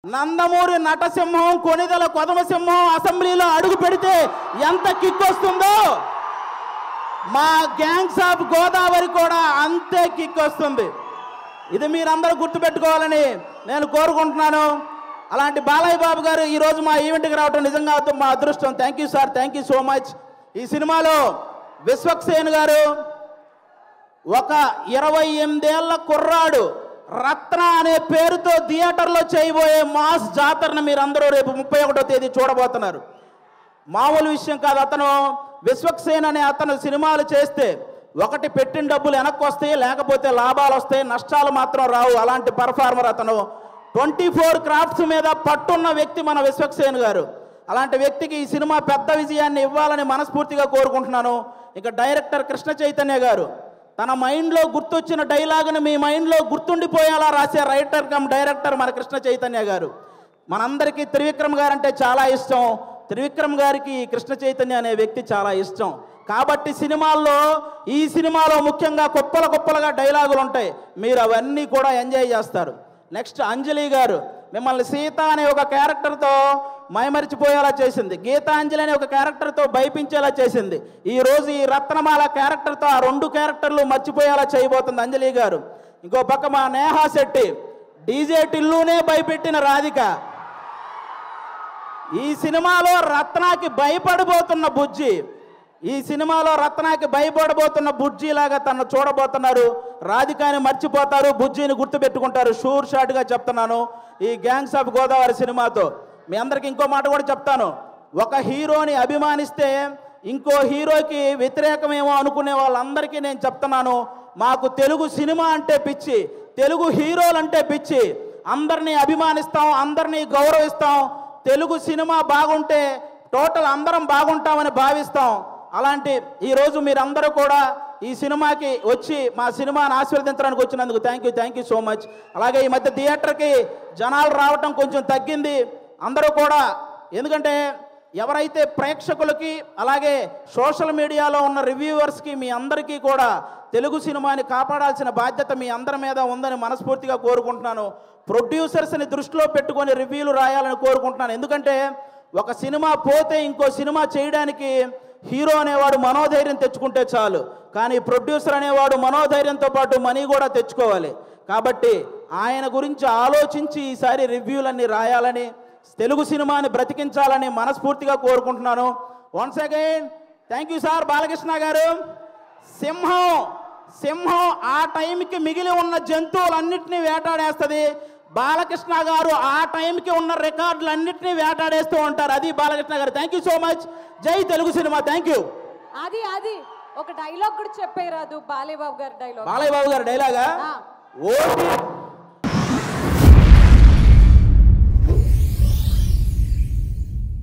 నందమూరి నటసింహం కొనిదల కొదమసింహం అసెంబ్లీలో అడుగు పెడితే ఎంత కిక్ వస్తుందో మా గ్యాంగ్స్ ఆఫ్ గోదావరి కూడా అంతే కిక్ వస్తుంది. ఇది మీరందరూ గుర్తుపెట్టుకోవాలని నేను కోరుకుంటున్నాను. అలాంటి బాలయ్య బాబు గారు ఈరోజు మా ఈవెంట్కి రావడం నిజంగా మా అదృష్టం. Thank you sir, thank you so much. ఈ సినిమాలో విశ్వక్సేన్ గారు ఒక 28 ఏళ్ల కుర్రాడు రత్న అనే పేరుతో థియేటర్లో చేయబోయే మాస్ జాతరను మీరందరూ రేపు 31వ తేదీ చూడబోతున్నారు. మామూలు విషయం కాదు. అతను విశ్వక్సేన్ అనే అతను సినిమాలు చేస్తే ఒకటి పెట్టిన డబ్బులు వెనక్కి వస్తాయి, లేకపోతే లాభాలు వస్తాయి, నష్టాలు మాత్రం రావు. అలాంటి పర్ఫార్మర్ అతను. 24 క్రాఫ్ట్స్ మీద పట్టున్న వ్యక్తి మన విశ్వక్సేన్ గారు. అలాంటి వ్యక్తికి ఈ సినిమా పెద్ద విజయాన్ని ఇవ్వాలని మనస్ఫూర్తిగా కోరుకుంటున్నాను. ఇక డైరెక్టర్ కృష్ణ చైతన్య గారు తన మైండ్లో గుర్తొచ్చిన డైలాగుని మీ మైండ్లో గుర్తుండిపోయేలా రాసే రైటర్ కమ్ డైరెక్టర్ మన కృష్ణ చైతన్య గారు. మనందరికీ త్రివిక్రమ్ గారు అంటే చాలా ఇష్టం. త్రివిక్రమ్ గారికి కృష్ణ చైతన్య అనే వ్యక్తి చాలా ఇష్టం. కాబట్టి ఈ సినిమాలో ముఖ్యంగా కుప్పలుగా డైలాగులు ఉంటాయి. మీరు అవన్నీ కూడా ఎంజాయ్ చేస్తారు. నెక్స్ట్ అంజలి గారు మిమ్మల్ని సీత అనే ఒక క్యారెక్టర్తో మైమరిచిపోయేలా చేసింది. గీతాంజలి అనే ఒక క్యారెక్టర్తో భయపించేలా చేసింది. ఈరోజు ఈ రత్నమాల క్యారెక్టర్తో ఆ 2 క్యారెక్టర్లు మర్చిపోయేలా చేయబోతుంది అంజలి గారు. ఇంకో పక్క మా నేహా శెట్టి డీజే టిల్లునే భయపెట్టిన రాధిక. ఈ సినిమాలో రత్నాకి భయపడబోతున్న బుజ్జి. ఈ సినిమాలో రత్నాకి భయపడబోతున్న బుజ్జి లాగా తను చూడబోతున్నారు. రాధికాని మర్చిపోతారు, బుజ్జిని గుర్తుపెట్టుకుంటారు. షూర్ షాట్గా చెప్తున్నాను. ఈ గ్యాంగ్స్ ఆఫ్ గోదావరి సినిమాతో మీ అందరికి ఇంకో మాట కూడా చెప్తాను. ఒక హీరోని అభిమానిస్తే ఇంకో హీరోకి వ్యతిరేకమేమో అనుకునే వాళ్ళందరికీ నేను చెప్తున్నాను, మాకు తెలుగు సినిమా అంటే పిచ్చి, తెలుగు హీరోలు అంటే పిచ్చి. అందరినీ అభిమానిస్తాం, అందరినీ గౌరవిస్తాం. తెలుగు సినిమా బాగుంటే టోటల్ అందరం బాగుంటామని భావిస్తాం. అలాంటి ఈరోజు మీరందరూ కూడా ఈ సినిమాకి వచ్చి మా సినిమాని ఆశీర్వదించడానికి వచ్చినందుకు థ్యాంక్ యూ సో మచ్. అలాగే ఈ మధ్య థియేటర్కి జనాలు రావటం కొంచెం తగ్గింది. అందరూ కూడా ఎందుకంటే ఎవరైతే ప్రేక్షకులకి అలాగే సోషల్ మీడియాలో ఉన్న రివ్యూవర్స్కి మీ అందరికీ కూడా తెలుగు సినిమాని కాపాడాల్సిన బాధ్యత మీ అందరి మీద ఉందని మనస్ఫూర్తిగా కోరుకుంటున్నాను. ప్రొడ్యూసర్స్ని దృష్టిలో పెట్టుకొని రివ్యూలు రాయాలని కోరుకుంటున్నాను. ఎందుకంటే ఒక సినిమా పోతే ఇంకో సినిమా చేయడానికి హీరో అనేవాడు మనోధైర్యం తెచ్చుకుంటే చాలు, కానీ ప్రొడ్యూసర్ అనేవాడు మనోధైర్యంతో పాటు మనీ కూడా తెచ్చుకోవాలి. కాబట్టి ఆయన గురించి ఆలోచించి ఈసారి రివ్యూలన్నీ రాయాలని, తెలుగు సినిమాని బ్రతికించాలని మనస్ఫూర్తిగా కోరుకుంటున్నాను. Once again thank you sir. Balakrishna గారు, సింహం ఆ టైంకి మిగిలి ఉన్న జంతువులన్నింటినీ వేటాడేస్తుంది. బాలకృష్ణ గారు ఆ టైంకి ఉన్న రికార్డులన్నింటినీ వేటాడేస్తూ ఉంటారు. అది బాలకృష్ణ గారు. Thank you so much. జై తెలుగు సినిమా. Thank you. అది ఒక డైలాగ్ కూడా చెప్పేరాదు బాలయ్య బాబు గారి డైలాగ్. బాలయ్య బాబు గారి డైలాగా ఓటీ